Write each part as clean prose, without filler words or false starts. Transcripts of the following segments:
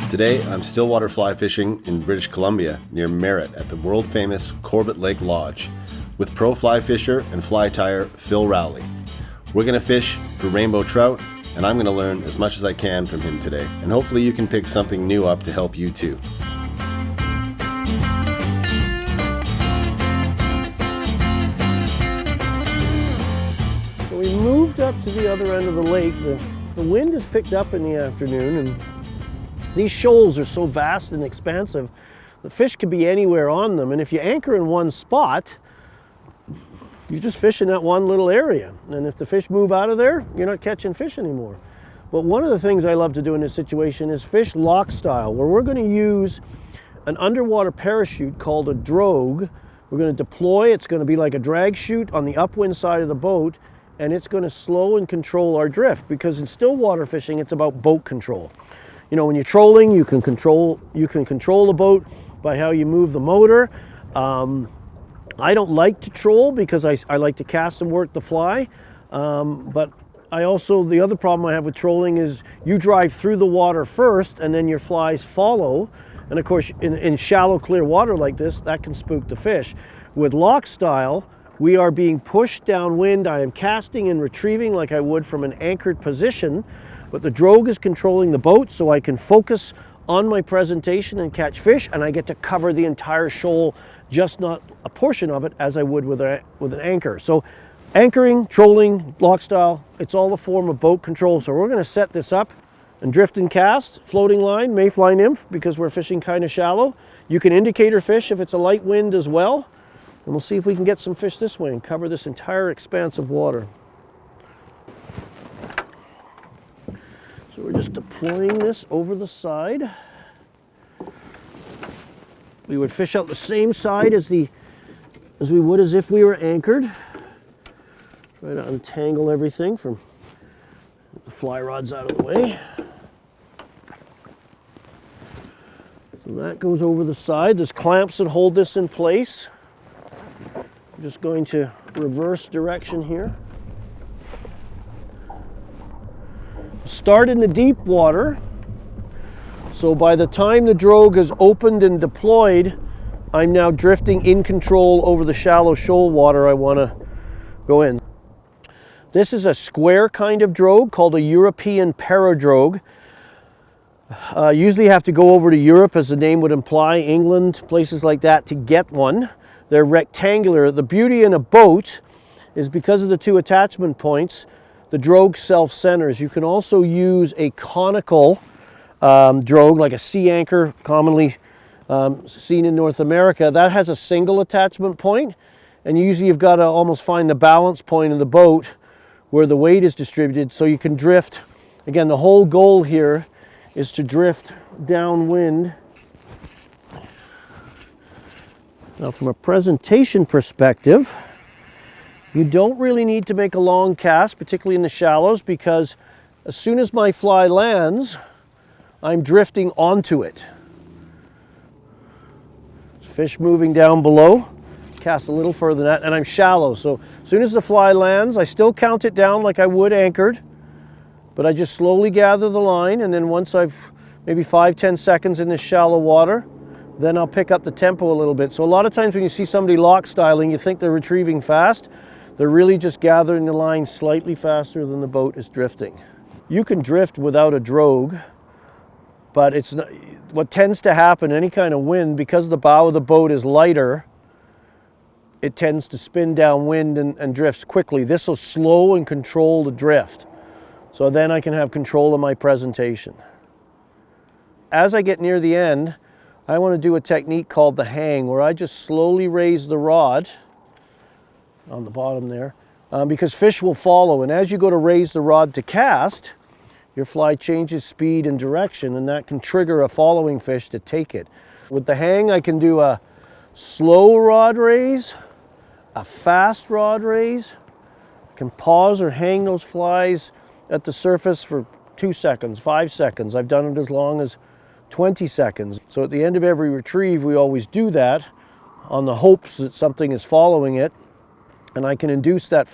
Today, I'm stillwater fly fishing in British Columbia near Merritt at the world-famous Corbett Lake Lodge with pro fly fisher and fly tyer Phil Rowley. We're going to fish for rainbow trout, and I'm going to learn as much as I can from him today, and hopefully you can pick something new up to help you too. So we moved up to the other end of the lake. The wind has picked up in the afternoon, and these shoals are so vast and expansive, the fish could be anywhere on them, and if you anchor in one spot, you're just fishing that one little area. And if the fish move out of there, you're not catching fish anymore. But one of the things I love to do in this situation is fish Loch-style, where we're going to use an underwater parachute called a Drogue. We're going to deploy, it's going to be like a drag chute on the upwind side of the boat, and it's going to slow and control our drift, because in stillwater fishing, it's about boat control. You know, when you're trolling, you can control the boat by how you move the motor. I don't like to troll because I like to cast and work the fly. But the other problem I have with trolling is you drive through the water first and then your flies follow. And of course, in shallow, clear water like this, that can spook the fish. With Loch-style, we are being pushed downwind. I am casting and retrieving like I would from an anchored position. But the Drogue is controlling the boat, so I can focus on my presentation and catch fish, and I get to cover the entire shoal, just not a portion of it, as I would with an anchor. So anchoring, trolling, Loch-style, it's all a form of boat control. So we're going to set this up and drift and cast, floating line, mayfly nymph, because we're fishing kind of shallow. You can indicator fish if it's a light wind as well, and we'll see if we can get some fish this way and cover this entire expanse of water. So we're just deploying this over the side. We would fish out the same side as we would as if we were anchored. Try to untangle everything from the fly rods out of the way. So that goes over the side. There's clamps that hold this in place. I'm just going to reverse direction here. Start in the deep water, so by the time the Drogue is opened and deployed, I'm now drifting in control over the shallow shoal water I want to go in. This is a square kind of Drogue called a European 𝗛𝗟𝗪 𝗪𝗪. Usually have to go over to Europe, as the name would imply, England, places like that, to get one. They're rectangular. The beauty in a boat is because of the two attachment points, the Drogue self-centers. You can also use a conical Drogue, like a sea anchor, commonly seen in North America. That has a single attachment point, and usually you've got to almost find the balance point in the boat where the weight is distributed, so you can drift. Again, the whole goal here is to drift downwind. Now, from a presentation perspective, you don't really need to make a long cast, particularly in the shallows, because as soon as my fly lands, I'm drifting onto it. Fish moving down below, cast a little further than that, and I'm shallow. So as soon as the fly lands, I still count it down like I would anchored, but I just slowly gather the line, and then once I've maybe 5-10 seconds in this shallow water, then I'll pick up the tempo a little bit. So a lot of times when you see somebody Loch-styling, you think they're retrieving fast. They're really just gathering the line slightly faster than the boat is drifting. You can drift without a Drogue, but it's not, what tends to happen, any kind of wind, because the bow of the boat is lighter, it tends to spin downwind and drifts quickly. This will slow and control the drift. So then I can have control of my presentation. As I get near the end, I want to do a technique called the hang, where I just slowly raise the rod on the bottom there, because fish will follow, and as you go to raise the rod to cast, your fly changes speed and direction, and that can trigger a following fish to take it. With the hang, I can do a slow rod raise, a fast rod raise. I can pause or hang those flies at the surface for 2 seconds, 5 seconds. I've done it as long as 20 seconds. So at the end of every retrieve, we always do that on the hopes that something is following it, and I can induce that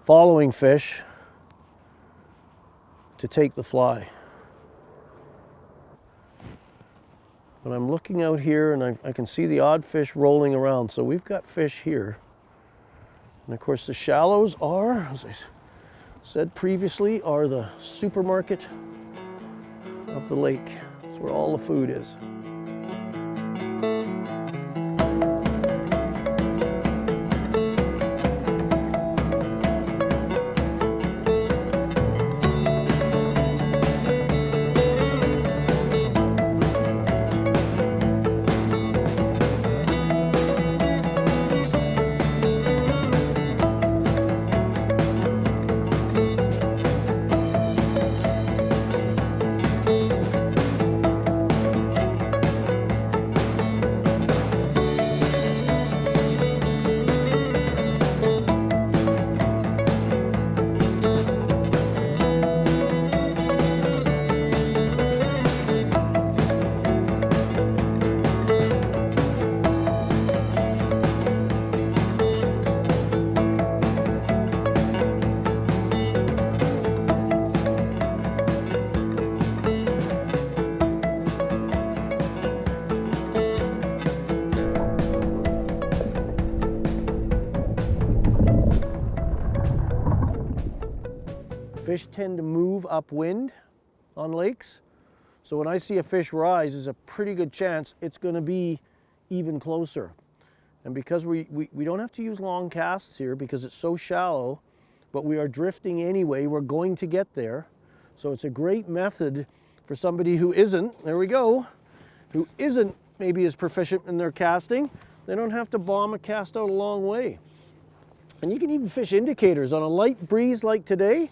following fish to take the fly. But I'm looking out here and I can see the odd fish rolling around. So we've got fish here. And of course the shallows are, as I said previously, are the supermarket of the lake. That's where all the food is. Fish tend to move upwind on lakes. So when I see a fish rise, there's a pretty good chance it's going to be even closer. And because we don't have to use long casts here because it's so shallow, but we are drifting anyway, we're going to get there. So it's a great method for somebody who isn't, there we go, who isn't maybe as proficient in their casting. They don't have to bomb a cast out a long way. And you can even fish indicators. On a light breeze like today,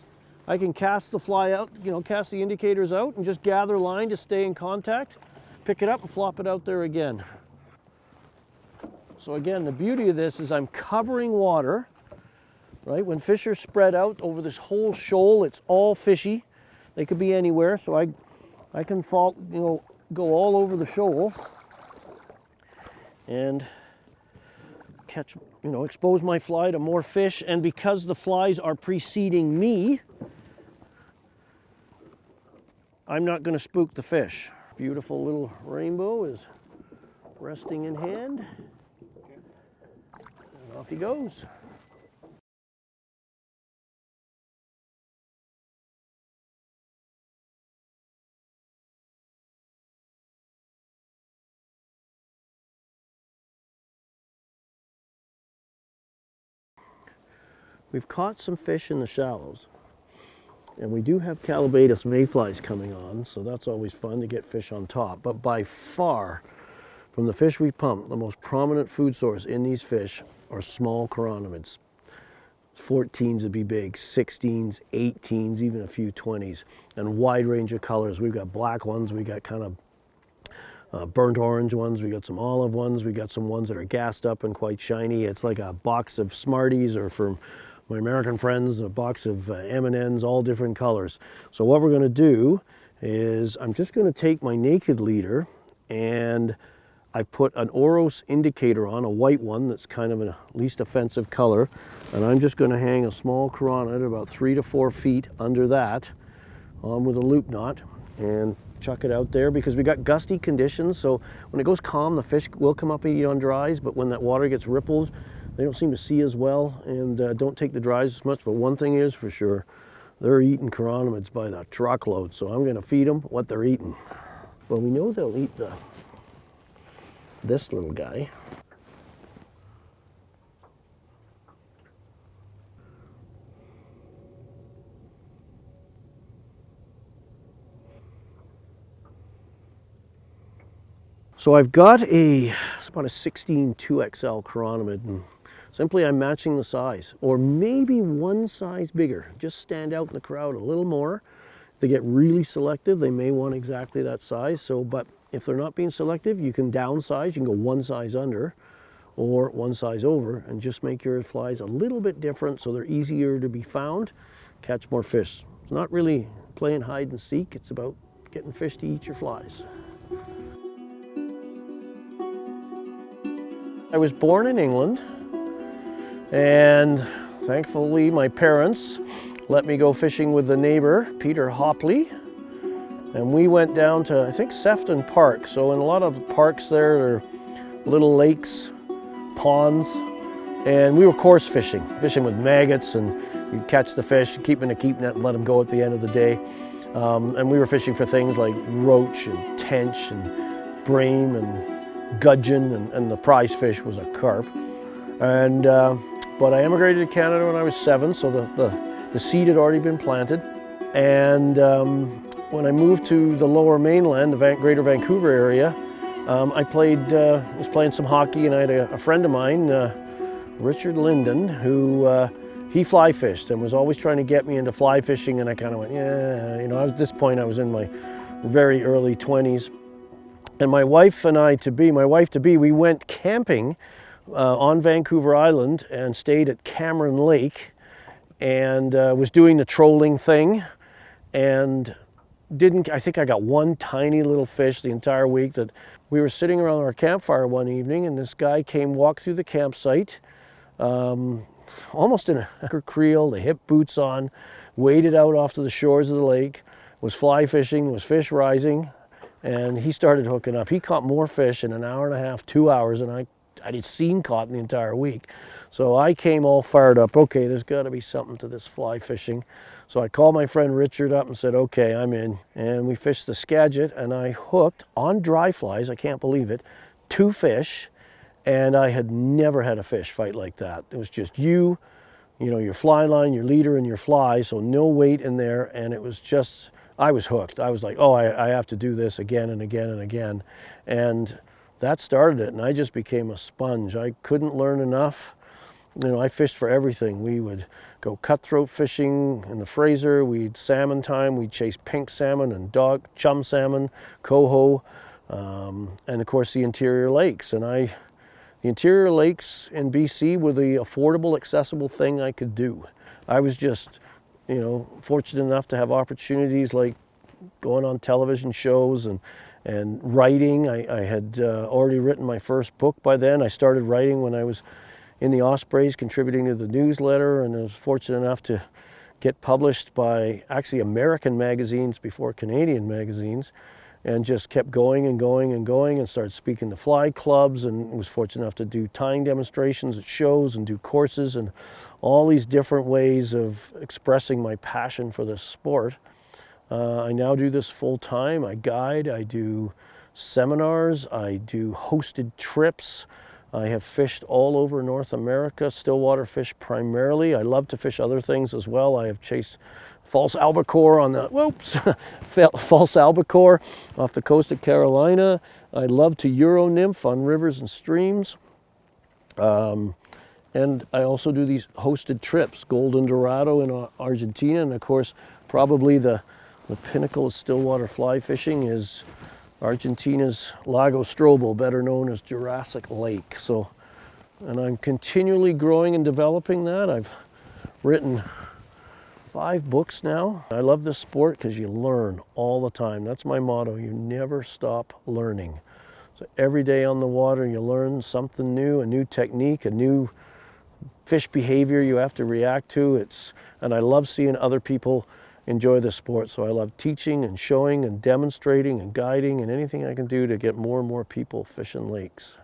I can cast the fly out, cast the indicators out and just gather line to stay in contact, pick it up and flop it out there again. So again, the beauty of this is I'm covering water, right? When fish are spread out over this whole shoal, it's all fishy. They could be anywhere, so I can fall, go all over the shoal and catch, expose my fly to more fish. And because the flies are preceding me, I'm not going to spook the fish. Beautiful little rainbow is resting in hand. And off he goes. We've caught some fish in the shallows. And we do have 𝗛𝗪𝗪𝗏 mayflies coming on, so that's always fun to get fish on top. But by far, from the fish we pump, the most prominent food source in these fish are small chironomids. 14s would be big, 16s, 18s, even a few 20s, and wide range of colors. We've got black ones, we got kind of burnt orange ones, we got some olive ones, we got some ones that are gassed up and quite shiny. It's like a box of Smarties, or from my American friends, a box of M&Ms, all different colors. So what we're going to do is I'm just going to take my naked leader, and I've put an Oros indicator on, a white one that's kind of a least offensive color, and I'm just going to hang a small chironid about 3 to 4 feet under that on with a loop knot and chuck it out there, because we got gusty conditions. So when it goes calm, the fish will come up and eat on dries, but when that water gets rippled, they don't seem to see as well and don't take the dries as much. But one thing is for sure, they're eating chironomids by the truckload. So I'm going to feed them what they're eating. Well, we know they'll eat this little guy. So I've got it's about a 16 2XL chironomid, and simply I'm matching the size, or maybe one size bigger, just stand out in the crowd a little more. If they get really selective, they may want exactly that size. So, but if they're not being selective, you can downsize, you can go one size under or one size over, and just make your flies a little bit different so they're easier to be found, catch more fish. It's not really playing hide and seek, it's about getting fish to eat your flies. I was born in England, and thankfully my parents let me go fishing with the neighbor, Peter Hopley, And we went down to, I think, Sefton Park. So in a lot of parks there are little lakes, ponds, and we were course fishing with maggots, and you'd catch the fish, keep them in a keep net and let them go at the end of the day. And we were fishing for things like roach and tench and bream and gudgeon, and the prize fish was a carp. And but I emigrated to Canada when I was 7, so the seed had already been planted. And when I moved to the Lower Mainland, the Greater Vancouver area, I was playing some hockey, and I had a friend of mine, Richard Linden, who he fly fished and was always trying to get me into fly fishing, and I kind of went, yeah, you know, at this point I was in my very early 20s. And my wife to be, we went camping on Vancouver Island and stayed at Cameron Lake, and was doing the trolling thing, and I think I got one tiny little fish the entire week. That we were sitting around our campfire one evening, and this guy walked through the campsite, almost in a creel, the hip boots on, waded out off to the shores of the lake, was fly fishing, was fish rising, and he started hooking up. He caught more fish in an hour and a half, 2 hours than I'd seen caught in the entire week. So I came all fired up. Okay, there's got to be something to this fly fishing. So I called my friend Richard up and said, okay, I'm in. And we fished the Skagit, and I hooked on dry flies, I can't believe it, 2 fish. And I had never had a fish fight like that. It was just you know, your fly line, your leader, and your fly, so no weight in there. And it was just, I was hooked. I was like, oh, I have to do this again and again and again. And that started it, and I just became a sponge. I couldn't learn enough. You know, I fished for everything. We would go cutthroat fishing in the Fraser. We'd salmon time. We'd chase pink salmon and chum salmon, coho, and of course the interior lakes. And the interior lakes in BC were the affordable, accessible thing I could do. I was just, you know, fortunate enough to have opportunities like going on television shows and writing. I had already written my first book by then. I started writing when I was in the Ospreys, contributing to the newsletter, and I was fortunate enough to get published by actually American magazines before Canadian magazines, and just kept going and going and going, and started speaking to fly clubs, and was fortunate enough to do tying demonstrations at shows and do courses and all these different ways of expressing my passion for this sport. I now do this full time. I guide, I do seminars, I do hosted trips. I have fished all over North America, stillwater fish primarily. I love to fish other things as well. I have chased false albacore false albacore off the coast of Carolina. I love to Euro nymph on rivers and streams. And I also do these hosted trips, Golden Dorado in Argentina, and of course, probably the pinnacle of stillwater fly fishing is Argentina's Lago Strobel, better known as Jurassic Lake. So, and I'm continually growing and developing that. I've written 5 books now. I love this sport because you learn all the time. That's my motto, you never stop learning. So every day on the water you learn something new, a new technique, a new fish behavior you have to react to. And I love seeing other people enjoy the sport. So I love teaching and showing and demonstrating and guiding and anything I can do to get more and more people fishing lakes.